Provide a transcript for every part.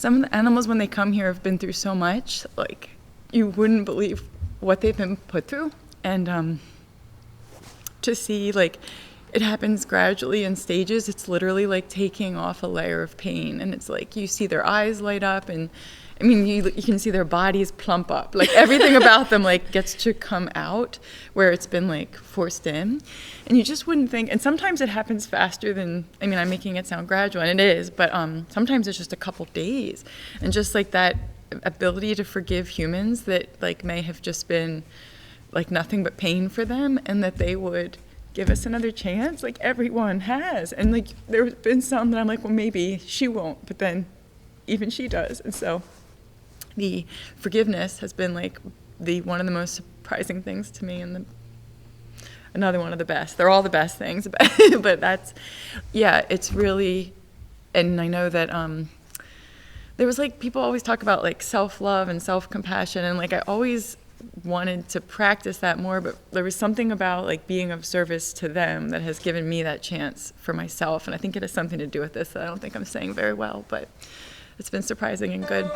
some of the animals, when they come here, have been through so much, like, you wouldn't believe what they've been put through. And to see, like, it happens gradually in stages. It's literally like taking off a layer of pain. And it's like you see their eyes light up, and I mean, you can see their bodies plump up. Like, everything about them, like, gets to come out where it's been, like, forced in. And you just wouldn't think, and sometimes it happens faster than, I mean, I'm making it sound gradual, and it is, but sometimes it's just a couple days. And just, like, that ability to forgive humans that, like, may have just been, like, nothing but pain for them, and that they would give us another chance, like everyone has. And, like, there have been some that I'm like, well, maybe she won't, but then even she does. And so the forgiveness has been, like, one of the most surprising things to me, and another one of the best. They're all the best things, but that's, yeah, it's really, and I know that there was, like, people always talk about, like, self-love and self-compassion, and, like, I always wanted to practice that more, but there was something about, like, being of service to them that has given me that chance for myself, and I think it has something to do with this that I don't think I'm saying very well, but it's been surprising and good.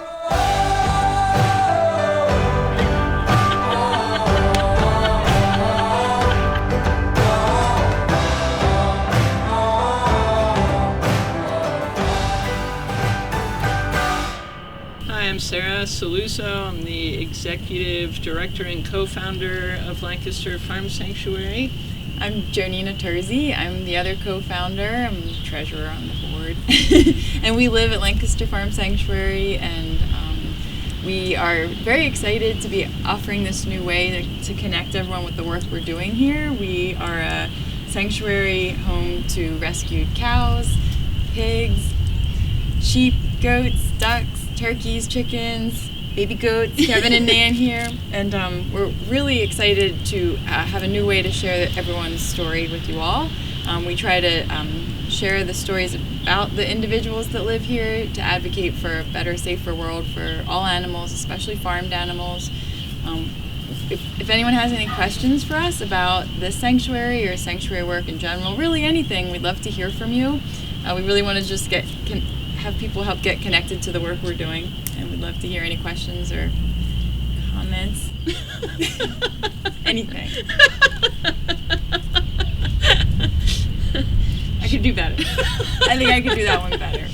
I'm Sarah Salluzzo. I'm the executive director and co-founder of Lancaster Farm Sanctuary. I'm Jonina Turzi. I'm the other co-founder. I'm the treasurer on the board. And we live at Lancaster Farm Sanctuary, and we are very excited to be offering this new way to connect everyone with the work we're doing here. We are a sanctuary home to rescued cows, pigs, sheep, goats, ducks, turkeys, chickens, baby goats, Kevin and Nan here, and we're really excited to have a new way to share everyone's story with you all. We try to share the stories about the individuals that live here, to advocate for a better, safer world for all animals, especially farmed animals. If anyone has any questions for us about this sanctuary or sanctuary work in general, really anything, we'd love to hear from you. We really want to just have people help get connected to the work we're doing, and we'd love to hear any questions or comments. Anything. I could do better. I think I could do that one better.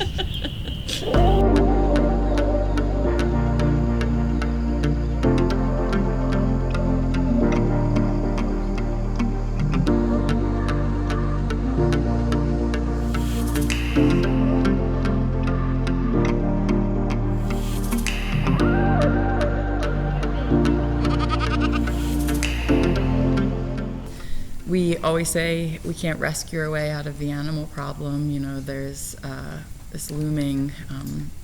We always say we can't rescue our way out of the animal problem. You know, there's this looming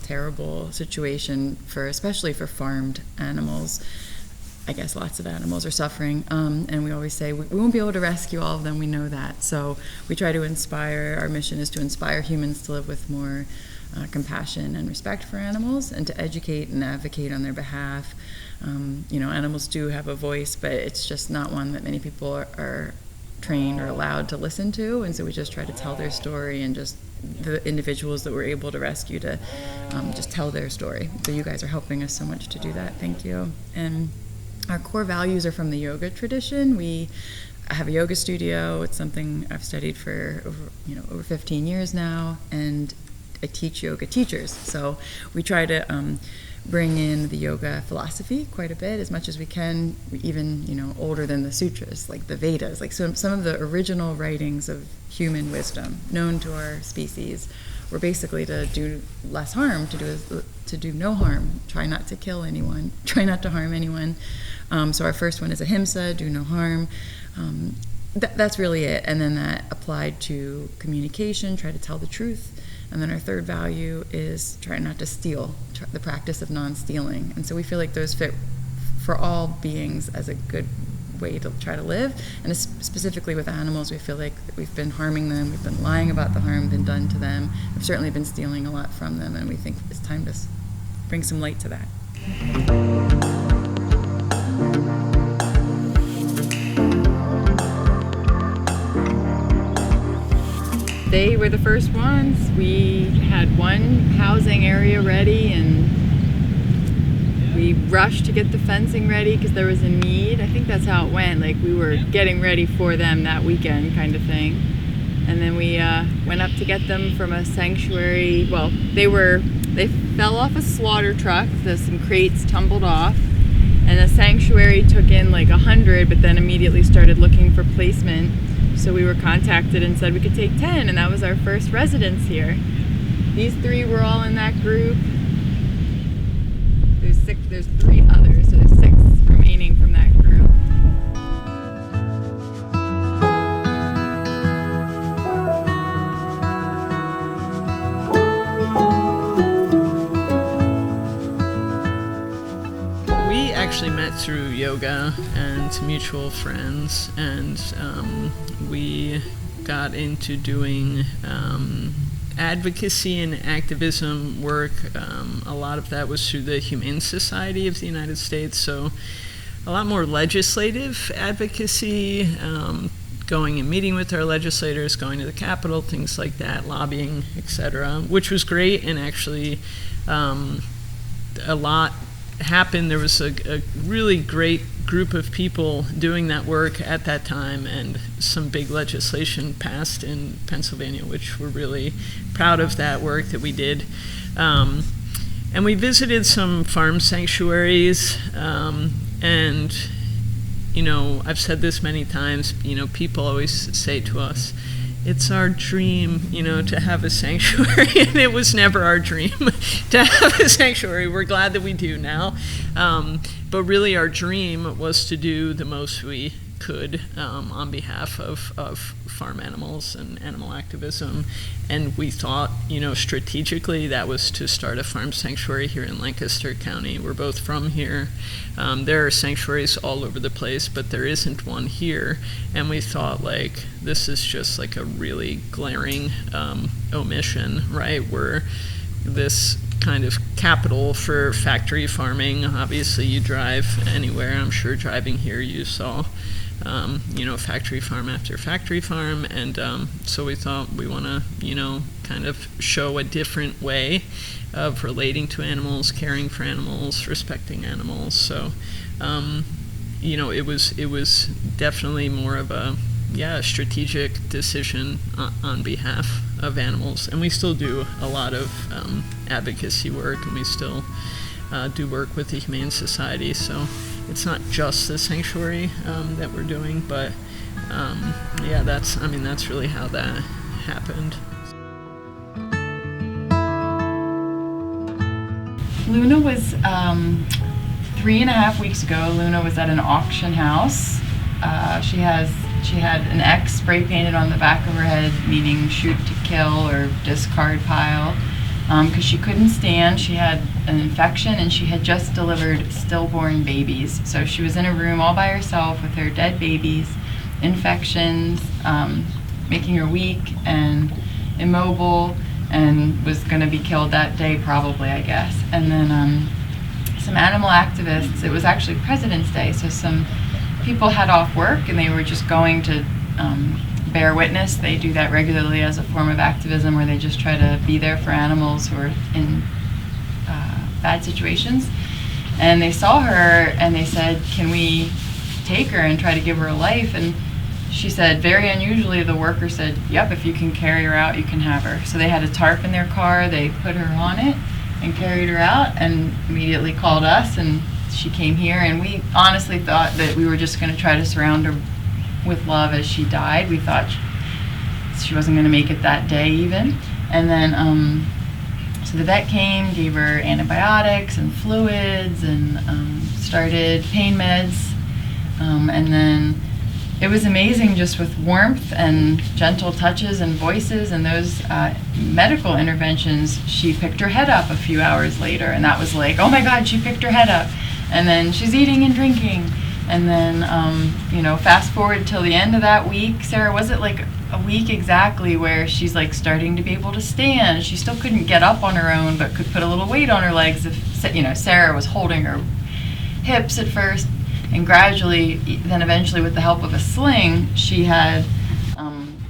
terrible situation especially for farmed animals. I guess lots of animals are suffering, and we always say we won't be able to rescue all of them. We know that, so we try to inspire. Our mission is to inspire humans to live with more compassion and respect for animals, and to educate and advocate on their behalf. You know, animals do have a voice, but it's just not one that many people are trained or allowed to listen to, and so we just try to tell their story, and just the individuals that we're able to rescue to just tell their story. So you guys are helping us so much to do that. Thank you. And our core values are from the yoga tradition. We have a yoga studio. It's something I've studied for over 15 years now, and I teach yoga teachers. So we try to bring in the yoga philosophy quite a bit, as much as we can, even older than the sutras, like the Vedas, like some of the original writings of human wisdom known to our species were basically to do less harm, to do no harm, try not to kill anyone, try not to harm anyone. So our first one is ahimsa, do no harm. That's really it. And then that applied to communication, try to tell the truth. And then our third value is try not to steal, the practice of non-stealing. And so we feel like those fit for all beings as a good way to try to live. And specifically with animals, we feel like we've been harming them, we've been lying about the harm been done to them, we've certainly been stealing a lot from them, and we think it's time to bring some light to that. They were the first ones. We had one housing area area ready, and we rushed to get the fencing ready because there was a need. I think that's how it went. Like, we were getting ready for them that weekend kind of thing. And then we went up to get them from a sanctuary. Well, they fell off a slaughter truck. Some crates tumbled off. And the sanctuary took in like 100, but then immediately started looking for placement. So we were contacted and said we could take 10, and that was our first residence here. These 3 were all in that group. There's 3 others, so there's 6 remaining from that group. We actually met through yoga and mutual friends, and we got into doing advocacy and activism work. A lot of that was through the Humane Society of the United States, so a lot more legislative advocacy, going and meeting with our legislators, going to the Capitol, things like that, lobbying, etc., which was great, and actually a lot happened. There was a really great group of people doing that work at that time, and some big legislation passed in Pennsylvania, which we're really proud of that work that we did. And we visited some farm sanctuaries, and I've said this many times, people always say to us, it's our dream, to have a sanctuary, and it was never our dream to have a sanctuary. We're glad that we do now, but really our dream was to do the most we could on behalf of farm animals and animal activism, and we thought, strategically that was to start a farm sanctuary here in Lancaster County. We're both from here. There are sanctuaries all over the place, but there isn't one here, and we thought, like, this is just like a really glaring omission, right? We're this kind of capital for factory farming. Obviously, you drive anywhere, I'm sure driving here you saw factory farm after factory farm, and so we thought we want to, kind of show a different way of relating to animals, caring for animals, respecting animals. So, it was definitely more of a strategic decision on behalf of animals, and we still do a lot of advocacy work, and we still do work with the Humane Society. So it's not just the sanctuary that we're doing, but that's really how that happened. Luna was 3.5 weeks ago. Luna was at an auction house. She had an X spray painted on the back of her head, meaning shoot to kill or discard pile, because she couldn't stand. She had an infection, and she had just delivered stillborn babies. So she was in a room all by herself with her dead babies, infections, making her weak and immobile, and was going to be killed that day probably, I guess. And then some animal activists, it was actually President's Day, so some people had off work and they were just going to bear witness. They do that regularly as a form of activism, where they just try to be there for animals who are in bad situations. And they saw her and they said, can we take her and try to give her a life? And she said, very unusually, the worker said, yep, if you can carry her out, you can have her. So they had a tarp in their car, they put her on it and carried her out, and immediately called us, and she came here. And we honestly thought that we were just going to try to surround her with love as she died. We thought she wasn't going to make it that day even. And then so the vet came, gave her antibiotics and fluids, and started pain meds, and then it was amazing, just with warmth and gentle touches and voices and those medical interventions. She picked her head up a few hours later, and that was like, oh my God, she picked her head up. And then she's eating and drinking. And then, fast forward till the end of that week. Sarah, was it like a week exactly where she's like starting to be able to stand? She still couldn't get up on her own, but could put a little weight on her legs if, Sarah was holding her hips at first. And gradually, then eventually with the help of a sling, she had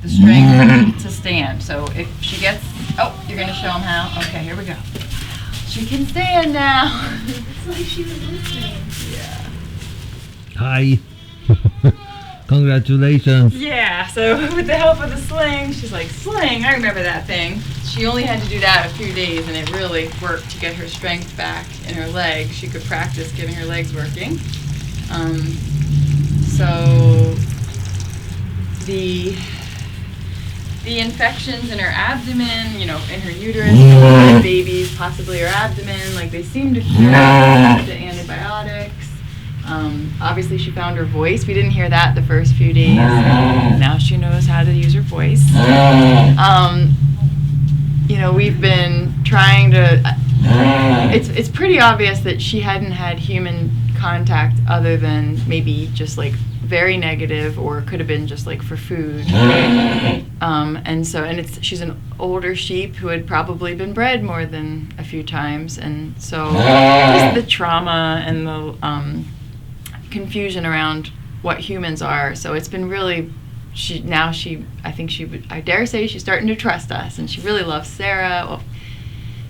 the strength to stand. So if she gets, oh, you're going to show them how? Okay, here we go. She can stand now. It's like she was listening. Yeah. Hi. Congratulations. Yeah, so with the help of the sling, she's like, sling, I remember that thing. She only had to do that a few days, and it really worked to get her strength back in her legs. She could practice getting her legs working. So the infections in her abdomen, you know, in her uterus, the babies, possibly her abdomen, like they seem to cure with the antibiotics. Obviously she found her voice. We didn't hear that the first few days. Now she knows how to use her voice. You know, we've been trying to, it's pretty obvious that she hadn't had human contact other than maybe just like very negative, or could have been just like for food. She's an older sheep who had probably been bred more than a few times, and so just the trauma and the confusion around what humans are. So it's been really, I dare say she's starting to trust us, and she really loves Sarah. Well,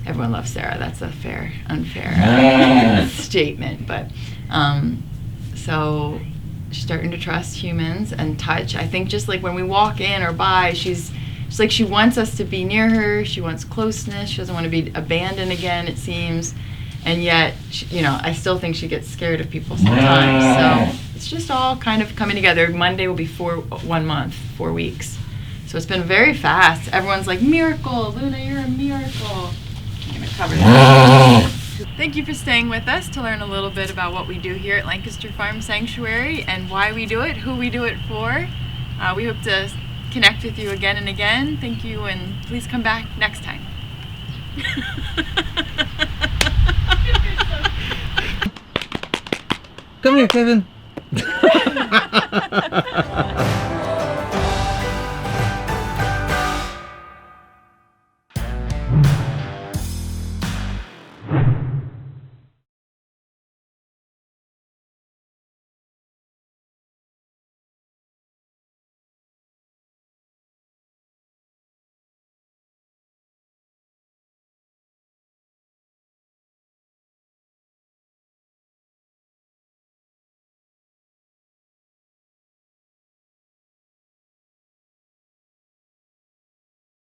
everyone loves Sarah. That's a unfair statement, but so she's starting to trust humans and touch. I think just like when we walk in or by, she's like she wants us to be near her. She wants closeness. She doesn't want to be abandoned again, it seems. And yet, you know, I still think she gets scared of people sometimes. So it's just all kind of coming together. Monday will be 1 month, 4 weeks. So it's been very fast. Everyone's like, miracle, Luna, you're a miracle. I'm going to cover that. Thank you for staying with us to learn a little bit about what we do here at Lancaster Farm Sanctuary and why we do it, who we do it for. We hope to connect with you again and again. Thank you, and please come back next time. Come here, Kevin.